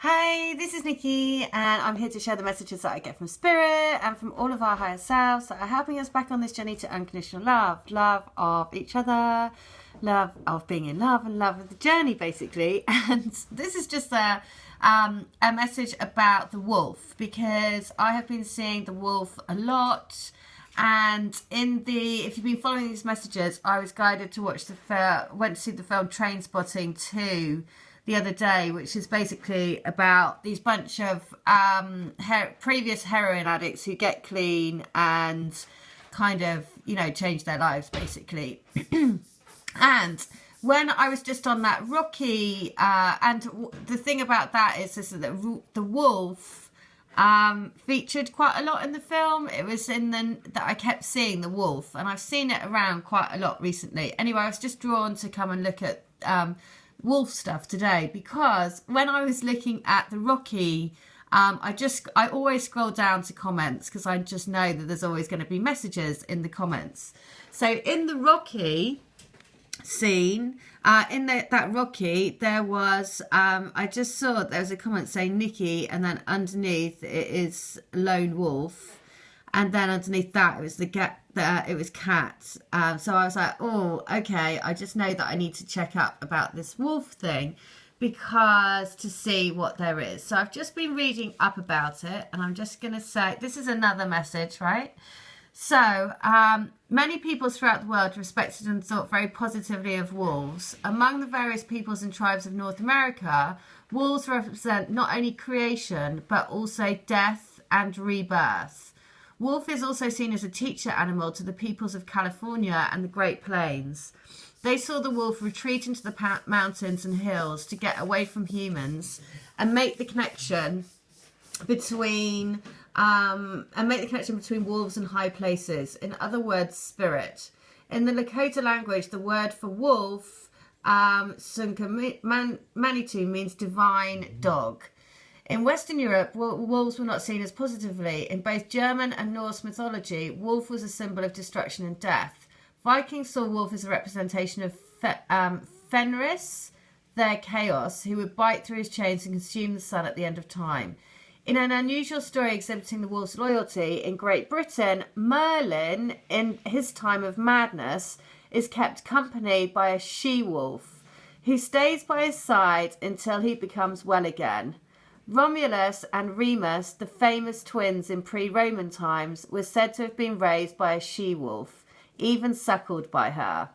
Hey, this is Nikki, and I'm here to share the messages that I get from Spirit and from all of our higher selves that are helping us back on this journey to unconditional love of each other, love of being in love, and love of the journey, basically. And this is just a message about the wolf, because I have been seeing the wolf a lot. And if you've been following these messages, I was guided to watch went to see the film Trainspotting 2 the other day, which is basically about these bunch of previous heroin addicts who get clean and kind of, change their lives, basically. And when I was just on that Rocky, and the thing about that is that the wolf featured quite a lot in the film. It was that I kept seeing the wolf, and I've seen it around quite a lot recently. Anyway, I was just drawn to come and look at wolf stuff today, because when I was looking at the Rocky, I always scroll down to comments, because I just know that there's always going to be messages in the comments. So in the Rocky scene, that Rocky, there was I just saw there was a comment saying Nikki, and then underneath it is lone wolf, and then underneath that it was it was cat. So I was like, oh, okay, I just know that I need to check up about this wolf thing, because to see what there is. So I've just been reading up about it, and I'm just going to say, this is another message, right? So, many peoples throughout the world respected and thought very positively of wolves. Among the various peoples and tribes of North America, wolves represent not only creation, but also death and rebirth. Wolf is also seen as a teacher animal to the peoples of California and the Great Plains. They saw the wolf retreat into the mountains and hills to get away from humans and make the connection between wolves and high places. In other words, spirit. In the Lakota language, the word for wolf, Manitou, means divine dog. In Western Europe, wolves were not seen as positively. In both German and Norse mythology, wolf was a symbol of destruction and death. Vikings saw wolf as a representation of Fenris, their chaos, who would bite through his chains and consume the sun at the end of time. In an unusual story exhibiting the wolf's loyalty, in Great Britain, Merlin, in his time of madness, is kept company by a she-wolf, who stays by his side until he becomes well again. Romulus and Remus, the famous twins in pre-Roman times, were said to have been raised by a she-wolf, even suckled by her.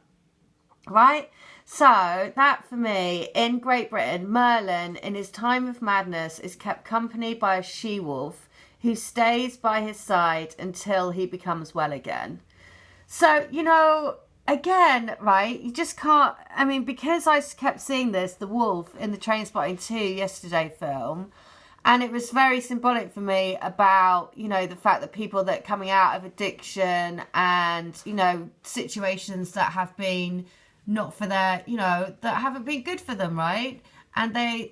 Right? So, that for me, in Great Britain, Merlin, in his time of madness, is kept company by a she-wolf who stays by his side until he becomes well again. So, again, right, you just can't, because I kept seeing the wolf in the Trainspotting 2 yesterday film, and it was very symbolic for me about, the fact that people that are coming out of addiction and, situations that have been not for their, that haven't been good for them, right? And the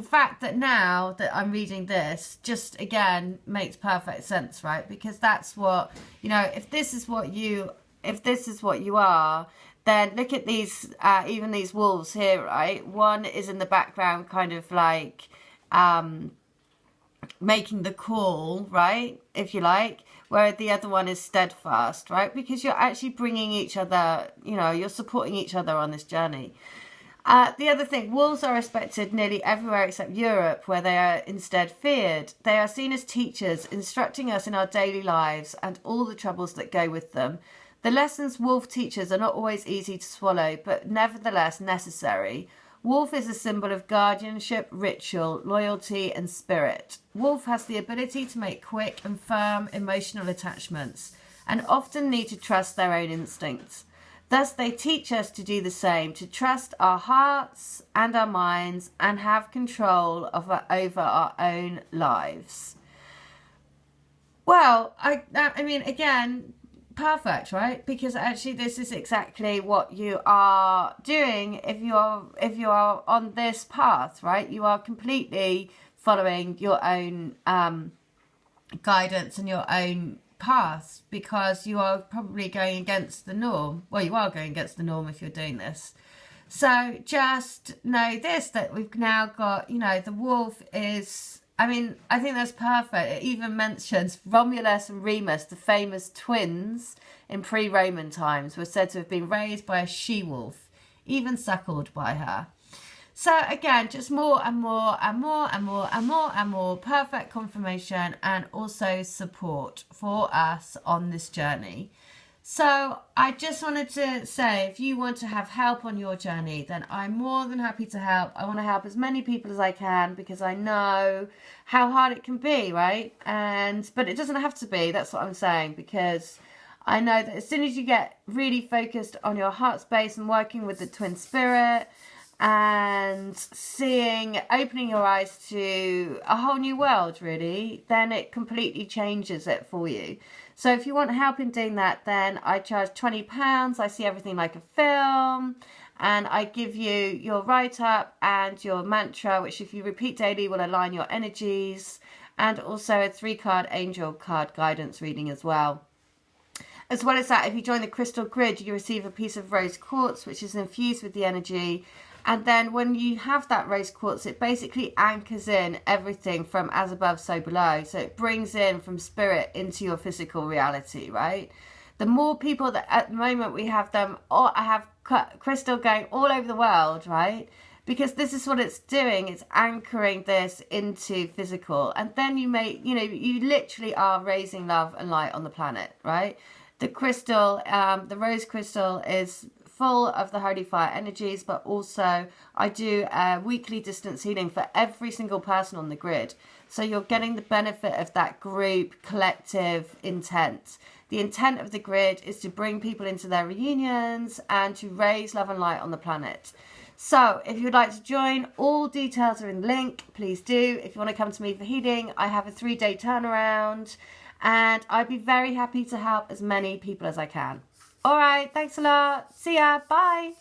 fact that now that I'm reading this just, again, makes perfect sense, right? Because that's what, if this is what you are, then look at these, even these wolves here, right? One is in the background kind of like making the call, right? If you like, where the other one is steadfast, right? Because you're actually bringing each other, you're supporting each other on this journey. The other thing, wolves are respected nearly everywhere except Europe, where they are instead feared. They are seen as teachers, instructing us in our daily lives and all the troubles that go with them. The lessons wolf teaches are not always easy to swallow, but nevertheless necessary. Wolf is a symbol of guardianship, ritual, loyalty, and spirit. Wolf has the ability to make quick and firm emotional attachments, and often need to trust their own instincts. Thus, they teach us to do the same, to trust our hearts and our minds, and have control over our own lives. Well, again, perfect, right? Because actually this is exactly what you are doing if you are on this path, right? You are completely following your own guidance and your own path, because you are probably going against the norm. Well, you are going against the norm if you're doing this. So just know this, that we've now got, you know, the wolf is, I mean, I think that's perfect. It even mentions Romulus and Remus, the famous twins in pre-Roman times, were said to have been raised by a she-wolf, even suckled by her. So again, just more and more and more and more and more and more perfect confirmation and also support for us on this journey. So I just wanted to say, if you want to have help on your journey, then I'm more than happy to help. I want to help as many people as I can because I know how hard it can be, right? But it doesn't have to be. That's what I'm saying, because I know that as soon as you get really focused on your heart space and working with the twin spirit and seeing, opening your eyes to a whole new world, really, then it completely changes it for you. So if you want help in doing that, then I charge £20. I see everything like a film, and I give you your write-up and your mantra, which if you repeat daily will align your energies, and also a 3-card angel card guidance reading as well. As well as that, if you join the crystal grid, you receive a piece of rose quartz, which is infused with the energy. And then when you have that rose quartz, it basically anchors in everything from as above, so below. So it brings in from spirit into your physical reality, right? The more people that at the moment we have them, I have crystal going all over the world, right? Because this is what it's doing. It's anchoring this into physical. And then you literally are raising love and light on the planet, right? The crystal, the rose crystal is full of the Holy Fire energies, but also I do a weekly distance healing for every single person on the grid. So you're getting the benefit of that group collective intent. The intent of the grid is to bring people into their reunions and to raise love and light on the planet. So if you'd like to join, all details are in the link. Please do. If you want to come to me for healing, I have a 3-day turnaround, and I'd be very happy to help as many people as I can. All right, thanks a lot. See ya. Bye.